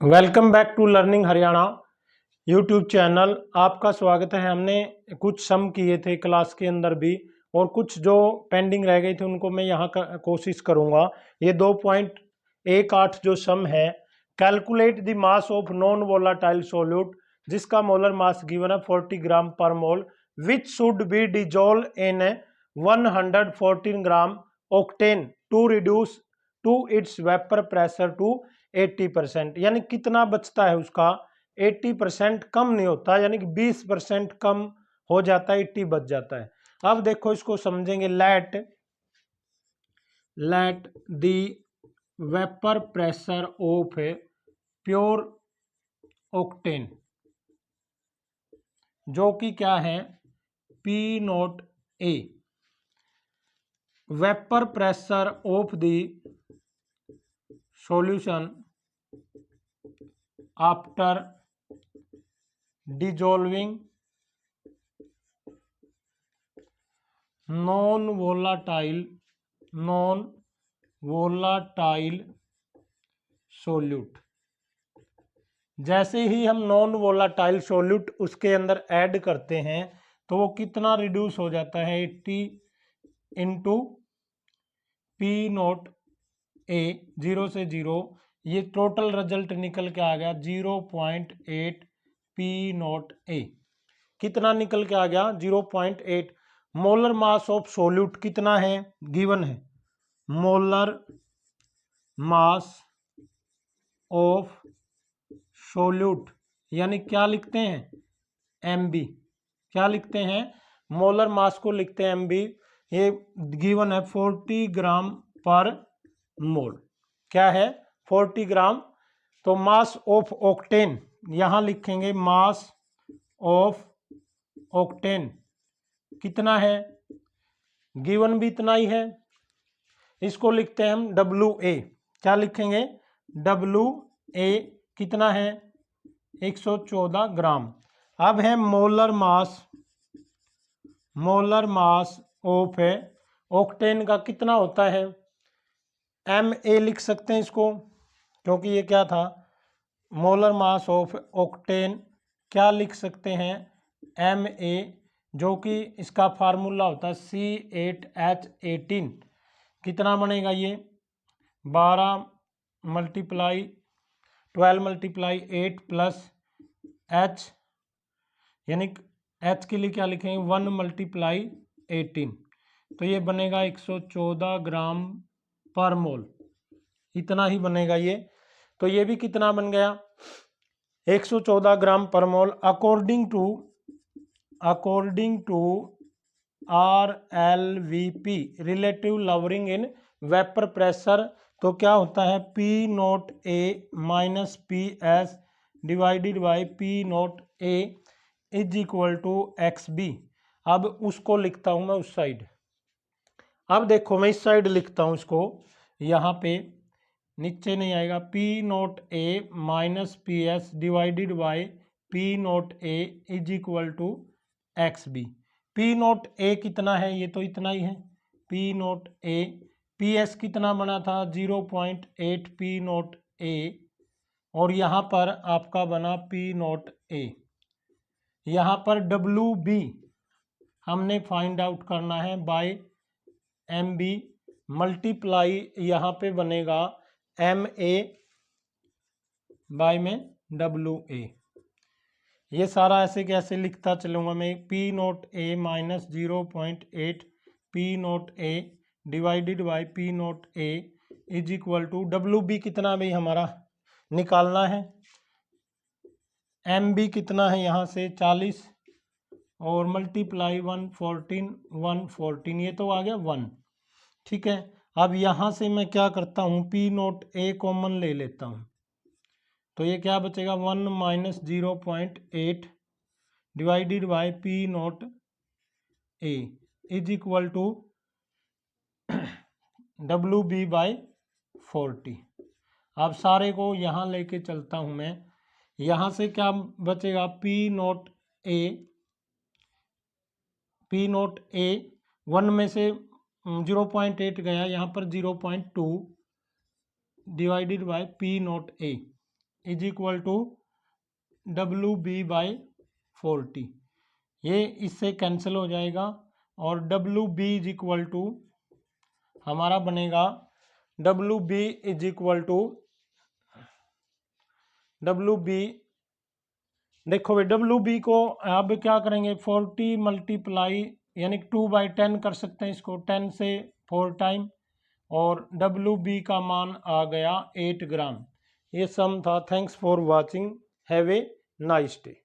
Welcome back to learning Haryana YouTube channel. आपका स्वागत है। हमने कुछ सम किए थे क्लास के अंदर भी, और कुछ जो पेंडिंग रह गए थे उनको मैं यहाँ कोशिश करूँगा। ये 2.18 जो सम है, calculate the mass of non volatile solute जिसका मोलर मास गिवन है 40 gram per mole, which should be dissolved in 114 gram octane to reduce to its vapour pressure to 80%। यानी कितना बचता है उसका 80% कम नहीं होता, यानी कि 20% कम हो जाता है, 80 बच जाता है। अब देखो इसको समझेंगे। Let the vapour pressure of pure octane, जो कि क्या है P naught A, vapour pressure of the solution after dissolving non volatile solute। जैसे ही हम नॉन वोलाटाइल सोल्यूट उसके अंदर ऐड करते हैं तो वो कितना रिड्यूस हो जाता है 80 इंटू P नॉट A, 0 से 0। ये टोटल रिजल्ट निकल के आ गया 0.8 P नॉट A। कितना निकल के आ गया 0.8। मोलर मास ऑफ सोल्यूट कितना है गिवन है, मोलर मास ऑफ सोल्यूट यानी क्या लिखते हैं MB। क्या लिखते हैं, मोलर मास को लिखते हैं MB। ये गिवन है 40 ग्राम पर मोल। क्या है 40 ग्राम। तो मास ऑफ ऑक्टेन यहां लिखेंगे, मास ऑफ ऑक्टेन कितना है, गिवन भी इतना ही है। इसको लिखते हैं हम WA। क्या लिखेंगे WA कितना है 114 ग्राम। अब है मोलर मास ऑफ ऑक्टेन का कितना होता है, MA लिख सकते हैं इसको, क्योंकि ये क्या था मोलर मास ऑफ ऑक्टेन। क्या लिख सकते हैं MA, जो कि इसका फार्मूला होता है C8H18। कितना बनेगा ये 12 मल्टीप्लाई 12 मल्टीप्लाई 8 प्लस H, यानी H के लिए क्या लिखेंगे 1 मल्टीप्लाई 18। तो ये बनेगा 114 ग्राम पर मोल, इतना ही बनेगा ये। तो ये भी कितना बन गया 114 gram per mole according to RLVP, relative lowering in vapour pressure. तो क्या होता है P naught A minus PS divided by P naught A is equal to XB। अब उसको लिखता हूं मैं उस साइड। अब देखो मैं इस साइड लिखता हूं इसको, यहाँ पे नीचे नहीं आएगा, P naught A minus PS divided by P naught A is equal to XB। P naught A कितना है, ये तो इतना ही है P नॉट A। PS कितना बना था 0.8 P नॉट A, और यहाँ पर आपका बना P नॉट A। यहाँ पर WB हमने फाइंड आउट करना है बाय MB मल्टीप्लाई, यहाँ पे बनेगा MA बाय में WA। ये सारा ऐसे कैसे लिखता चलूँगा मैं, P naught A minus 0.8 P naught A divided by P naught A is equal to WB कितना भाई हमारा निकालना है, MB कितना है यहाँ से 40 और मल्टीप्लाई 114, ये तो आ गया 1। ठीक है, अब यहाँ से मैं क्या करता हूँ P नॉट A कॉमन ले लेता हूँ, तो ये क्या बचेगा 1 minus 0.8 divided by P naught A is equal to WB by 40। अब सारे को यहाँ लेके चलता हूँ मैं, यहाँ से क्या बचेगा P नॉट A 1 में से 0.8 गया, यहाँ पर 0.2 divided by P naught A is equal to WB/40, ये इससे कैंसिल हो जाएगा और WB इज इक्वल टू हमारा बनेगा WB is equal to WB, देखो भाई WB को अब क्या करेंगे 40 मल्टीप्लाई यानी 2/10 कर सकते हैं इसको, 10 से 4 टाइम, और WB का मान आ गया 8 ग्राम। ये सम था। Thanks for watching, have a nice day.